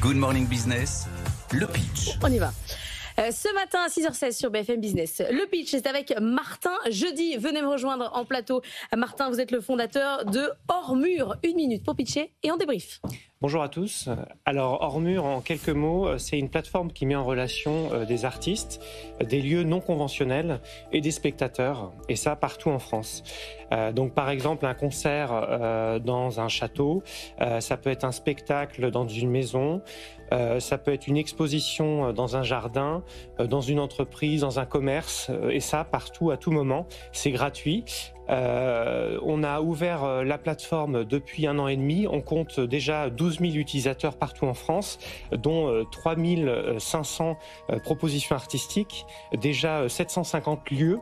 Good Morning Business, le pitch. On y va. Ce matin à 6h16 sur BFM Business. Le pitch, c'est avec Martin Jeudi. Venez me rejoindre en plateau. Martin, vous êtes le fondateur de Hors Mur. 1 minute pour pitcher et on débrief. Bonjour à tous. Alors Hors Mur, en quelques mots, c'est une plateforme qui met en relation des artistes, des lieux non conventionnels et des spectateurs, et ça partout en France. Donc par exemple un concert dans un château, ça peut être un spectacle dans une maison, ça peut être une exposition dans un jardin, dans une entreprise, dans un commerce, et ça partout à tout moment. C'est gratuit. On a ouvert la plateforme depuis 1 an et demi. On compte déjà 12 000 utilisateurs partout en France, dont 3 500 propositions artistiques, déjà 750 lieux.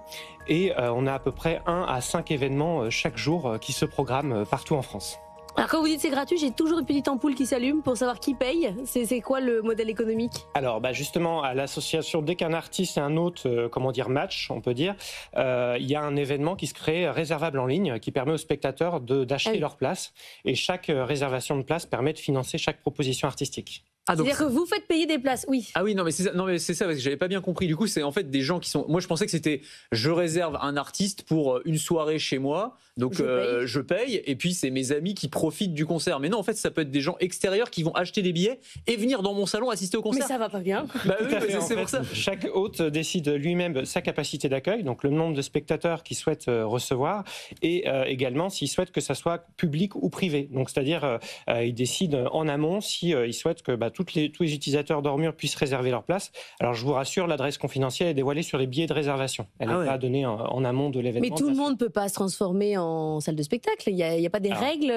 Et on a à peu près 1 à 5 événements chaque jour qui se programment partout en France. Alors quand vous dites c'est gratuit, j'ai toujours une petite ampoule qui s'allume pour savoir qui paye. C'est quoi le modèle économique? Alors justement, à l'association, dès qu'un artiste et un autre, match, on peut dire, il y a un événement qui se crée réservable en ligne qui permet aux spectateurs d'acheter leur place. Et chaque réservation de place permet de financer chaque proposition artistique. C'est-à-dire que vous faites payer des places, oui. Ah oui, non mais c'est ça, parce que j'avais pas bien compris. Du coup, c'est en fait des gens qui sont. Moi, je pensais que c'était je réserve un artiste pour une soirée chez moi, donc je paye, et puis c'est mes amis qui profitent du concert. Mais non, en fait, ça peut être des gens extérieurs qui vont acheter des billets et venir dans mon salon assister au concert. Mais ça va pas bien. Oui, c'est pour ça. Chaque hôte décide lui-même sa capacité d'accueil, donc le nombre de spectateurs qu'il souhaite recevoir, et également s'il souhaite que ça soit public ou privé. Donc c'est-à-dire, il décide en amont si il souhaite que tous les utilisateurs d'Hors Mur puissent réserver leur place. Alors je vous rassure, l'adresse confidentielle est dévoilée sur les billets de réservation. Elle n'est pas donnée en amont de l'événement. Mais tout le monde ne peut pas se transformer en salle de spectacle. Il n'y a pas des règles.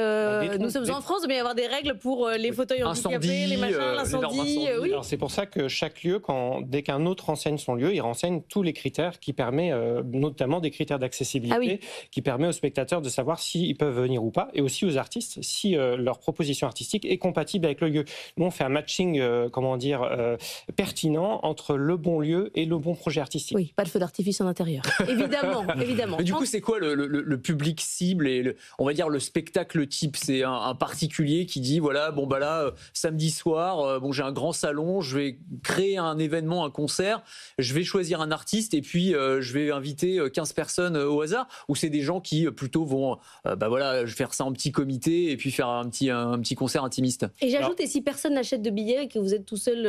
Nous sommes en France, il doit y avoir des règles pour les fauteuils handicapés, les machins, l'incendie. Oui. Alors c'est pour ça que chaque lieu, dès qu'un autre renseigne son lieu, il renseigne tous les critères qui permettent, notamment des critères d'accessibilité, qui permet aux spectateurs de savoir s'ils peuvent venir ou pas, et aussi aux artistes si leur proposition artistique est compatible avec le lieu. Nous on fait un matching pertinent entre le bon lieu et le bon projet artistique. Oui, pas de feu d'artifice en intérieur. Évidemment. Mais du coup, c'est quoi le public cible et on va dire le spectacle type? C'est un particulier qui dit voilà, samedi soir, j'ai un grand salon, je vais créer un événement, un concert, je vais choisir un artiste et puis je vais inviter 15 personnes au hasard, ou c'est des gens qui plutôt vont je vais faire ça en petit comité et puis faire un petit concert intimiste? Et j'ajoute, et si personne n'achète de billets et que vous êtes tout seul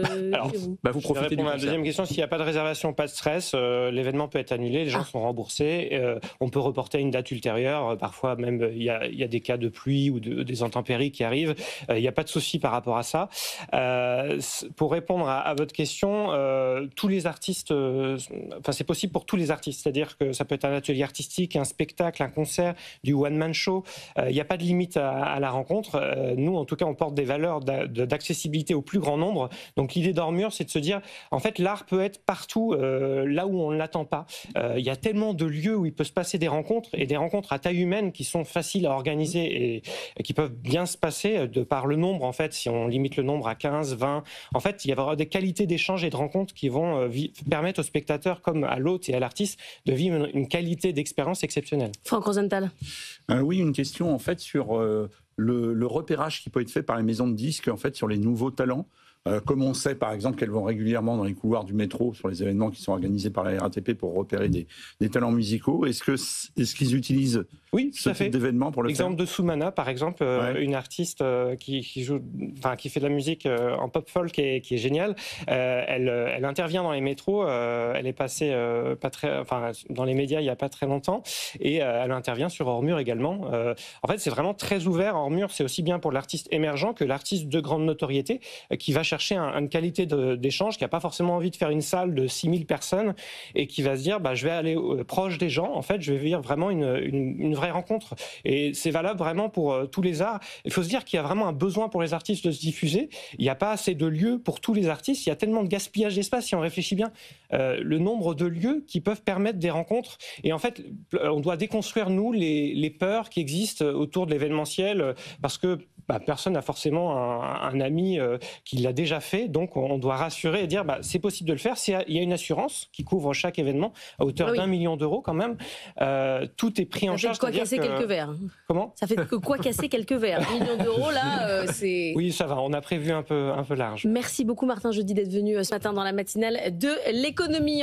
chez vous? Vous profitez du concert. La deuxième question, s'il n'y a pas de réservation, pas de stress, l'événement peut être annulé, les gens sont remboursés, on peut reporter à une date ultérieure, parfois même il y a des cas de pluie ou des intempéries qui arrivent, il n'y a pas de souci par rapport à ça. Pour répondre à votre question, tous les artistes, c'est possible pour tous les artistes, c'est-à-dire que ça peut être un atelier artistique, un spectacle, un concert, du one-man show, il n'y a pas de limite à la rencontre. Nous, en tout cas, on porte des valeurs d'accessibilité au plus grand nombre. Donc l'idée d'Hors Mur, c'est de se dire, en fait, l'art peut être partout, là où on ne l'attend pas. Il y a tellement de lieux où il peut se passer des rencontres, et des rencontres à taille humaine qui sont faciles à organiser et qui peuvent bien se passer de par le nombre, en fait, si on limite le nombre à 15, 20. En fait, il y aura des qualités d'échange et de rencontres qui vont permettre aux spectateurs, comme à l'hôte et à l'artiste, de vivre une qualité d'expérience exceptionnelle. Franck Rosenthal. Oui, une question en fait sur le repérage qui peut être fait par les maisons de disques en fait sur les nouveaux talents. Comme on sait, par exemple, qu'elles vont régulièrement dans les couloirs du métro sur les événements qui sont organisés par la RATP pour repérer des talents musicaux, est-ce qu'ils utilisent tout à fait d'événements pour le faire? L'exemple de Soumana, par exemple, une artiste qui fait de la musique en pop folk et qui est géniale. Elle intervient dans les métros. Elle est passée dans les médias il y a pas très longtemps, et elle intervient sur Hors Mur également. En fait, c'est vraiment très ouvert. Hors Mur, c'est aussi bien pour l'artiste émergent que l'artiste de grande notoriété qui va chercher une qualité d'échange, qui n'a pas forcément envie de faire une salle de 6000 personnes et qui va se dire je vais aller proche des gens, en fait je vais vivre vraiment une vraie rencontre. Et c'est valable vraiment pour tous les arts. Il faut se dire qu'il y a vraiment un besoin pour les artistes de se diffuser. Il n'y a pas assez de lieux pour tous les artistes, il y a tellement de gaspillage d'espace si on réfléchit bien. Le nombre de lieux qui peuvent permettre des rencontres, et en fait on doit déconstruire nous les peurs qui existent autour de l'événementiel, parce que personne n'a forcément un ami qui l'a déjà fait, donc on doit rassurer et dire c'est possible de le faire. Il y a une assurance qui couvre chaque événement à hauteur d'1 million d'euros quand même. Tout est pris en charge. Ça fait quoi casser quelques verres. Comment ? Ça fait quoi casser quelques verres. 1 million d'euros là, c'est... Oui, ça va, on a prévu un peu large. Merci beaucoup Martin Jeudi d'être venu ce matin dans la matinale de l'économie.